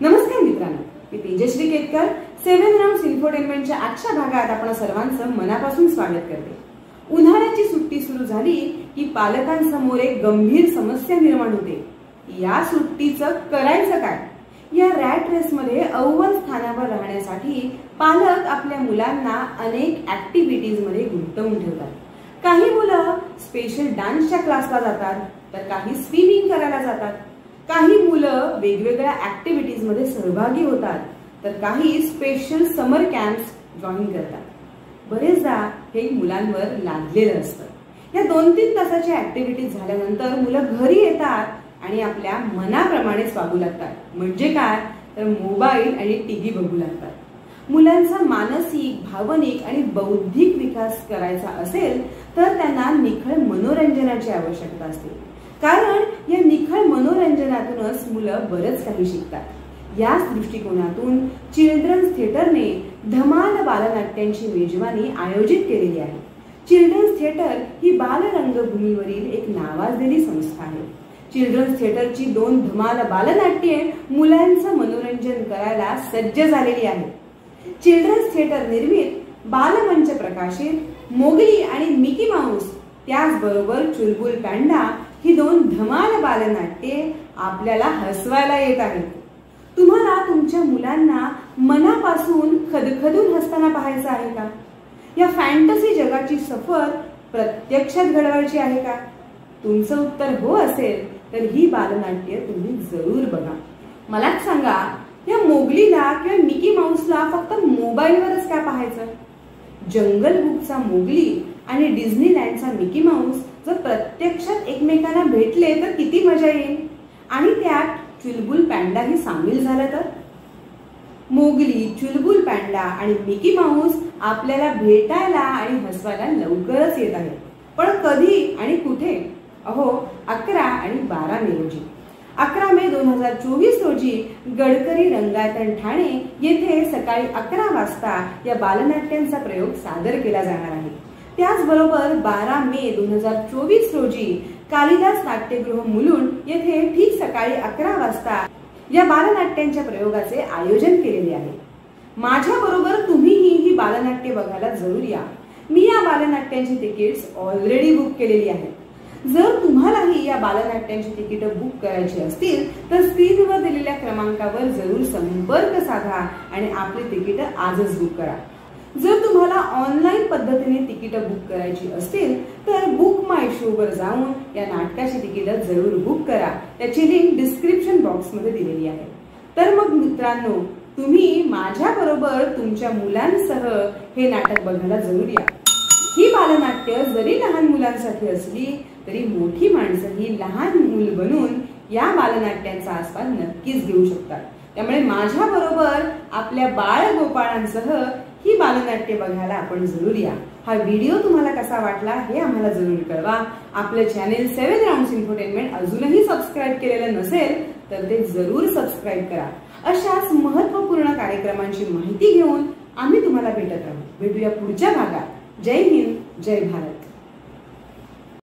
नमस्कार मित्रांनो, मी तेजश्री केतकर. 7 राउंड्स इन्फोटेनमेंटच्या आजच्या भागात आपण सर्वांचं मनापासून स्वागत करते. उन्हाळ्याची सुट्टी सुरू झाली की पालकांसमोर एक गंभीर समस्या निर्माण होते. या सुट्टीचं करायचं काय? या रॅट रेस मध्ये अव्वल स्थानावर राहण्यासाठी पालक आपल्या मुलांना अनेक ऍक्टिव्हिटीज मध्ये गुंतवून ठेवतात. काही मुलं स्पेशल डान्सच्या क्लासला जातात, तर काही स्विमिंग करायला जातात. काही मुलं वेगवेगळ्या ऍक्टिव्हिटीज मध्ये सहभागी होतात, तर काही स्पेशल समर कॅम्प्स जॉईन करतात. बरेचदा हे मुलांवर लादलेलं असतं. या 2-3 तासाच्या ऍक्टिव्हिटीज झाल्यानंतर मुलं घरी येतात आणि आपल्या मनाप्रमाणेच वागू लागतात. म्हणजे काय, तर मोबाईल आणि टीव्ही बघू लागतात. मुलांचा मानसिक, भावनिक आणि बौद्धिक विकास करायचा असेल तर त्यांना निखळ मनोरंजनाची आवश्यकता असते. कारण या निखळ मनोरंजनातूनच मुलं बरंच काही शिकतात. याच दृष्टिकोनातून चिल्ड्रन्स थिएटरने धमाल बालनाट्यांची मेजवानी आयोजित केलेली आहे. चिल्ड्रन्स थिएटर ही बालरंगभूमीवरील एक नावाजलेली संस्था आहे. चिल्ड्रन्स थिएटरची 2 धमाल बालनाट्ये मुलांचं मनोरंजन करायला सज्ज झालेली आहेत. चिल्ड्रन्स थिएटर निर्मित, बालमंच प्रकाशित मोगली आणि मिकी माऊस, त्याचबरोबर चुलबुल पॅन्डा ही 2 धमाल बालनाट्ये आपल्याला हसवायला येत आहेत. तुम्हाला तुमच्या मुलांना मनापासून खदखदून हसताना पाहायचं आहे का? या फॅन्टसी जगाची सफर प्रत्यक्षात घडवायची आहे का? तुमचं उत्तर हो असेल तर ही बालनाट्य तुम्ही जरूर बघा. मलाच सांगा, या मोगलीला किंवा मिकी माऊसला फक्त मोबाईलवरच का पाहायचं? जंगल बुकचा मोगली आणि डिझनीलँडचा मिकी माऊस जर प्रत्यक्षात एकमेकांना भेटले तर किती मजा येईल. आणि त्यात चुलबुल पॅन्डा ही सामील झाला तर? मोगली, चुलबुल पॅन्डा आणि मिकी माऊस आपल्याला भेटायला आणि हसवायला लवकरच येत आहेत. पण कधी आणि कुठे? 11 आणि 12 मे रोजी. 11 मे 2024 रोजी गडकरी रंगायतन ठाणे येथे सकाळी 11 वाजता या बालनाट्यांचा प्रयोग सादर केला जाणार आहे. त्याचबरोबर 12 मे 2024 रोजी कालिदास नाट्यगृह मुलुंड येथे ठीक सकाळी 11 वाजता या बालनाट्यांच्या प्रयोगाचे आयोजन केलेले आहे. माझ्या बरोबर तुम्हीही ही बालनाट्य बघायला जरूर या. मी या बालनाट्यांची तिकीट्स ऑलरेडी बुक केलेली आहेत. जर तुम्हालाही या बालनाट्यांची तिकीट बुक करायची असतील तर स्क्रीनवर दिलेल्या क्रमांकावर जरूर संपर्क साधा आणि आपली तिकीट आजच बुक करा. जर तुम्हाला ऑनलाईन पद्धतीने तिकीट बुक करायची असतील तर बुक माय शो वर जाऊन या नाटकाची तिकीट जरूर बुक करा. त्याची लिंक डिस्क्रिप्शन बॉक्स मध्ये दिलेली आहे. तर मग मित्रांनो, तुम्ही माझ्या बरोबर तुमच्या मुलांसह हे नाटक बघायला जरूर या. ही बालनाट्य जरी लहान मुलांसाठी असली तरी मोठी माणसंही लहान मूल बनून या बालनाट्यांचा आस्वाद नक्कीच घेऊ शकतात. त्यामुळे माझ्या बरोबर आपल्या बाळगोपाळांसह ही बालनाट्य बघायला आपण जरूर या. हा व्हिडिओ तुम्हाला कसा वाटला हे आम्हाला जरूर कळवा. आपलं चॅनेल 7 राउंड्स इन्फोटेनमेंट अजूनही सबस्क्राईब केलेलं नसेल तर ते जरूर सबस्क्राईब करा. अशाच महत्त्वपूर्ण कार्यक्रमांची माहिती घेऊन आम्ही तुम्हाला भेटत राहू. भेटूया पुढच्या भागात. जय हिंद, जय भारत.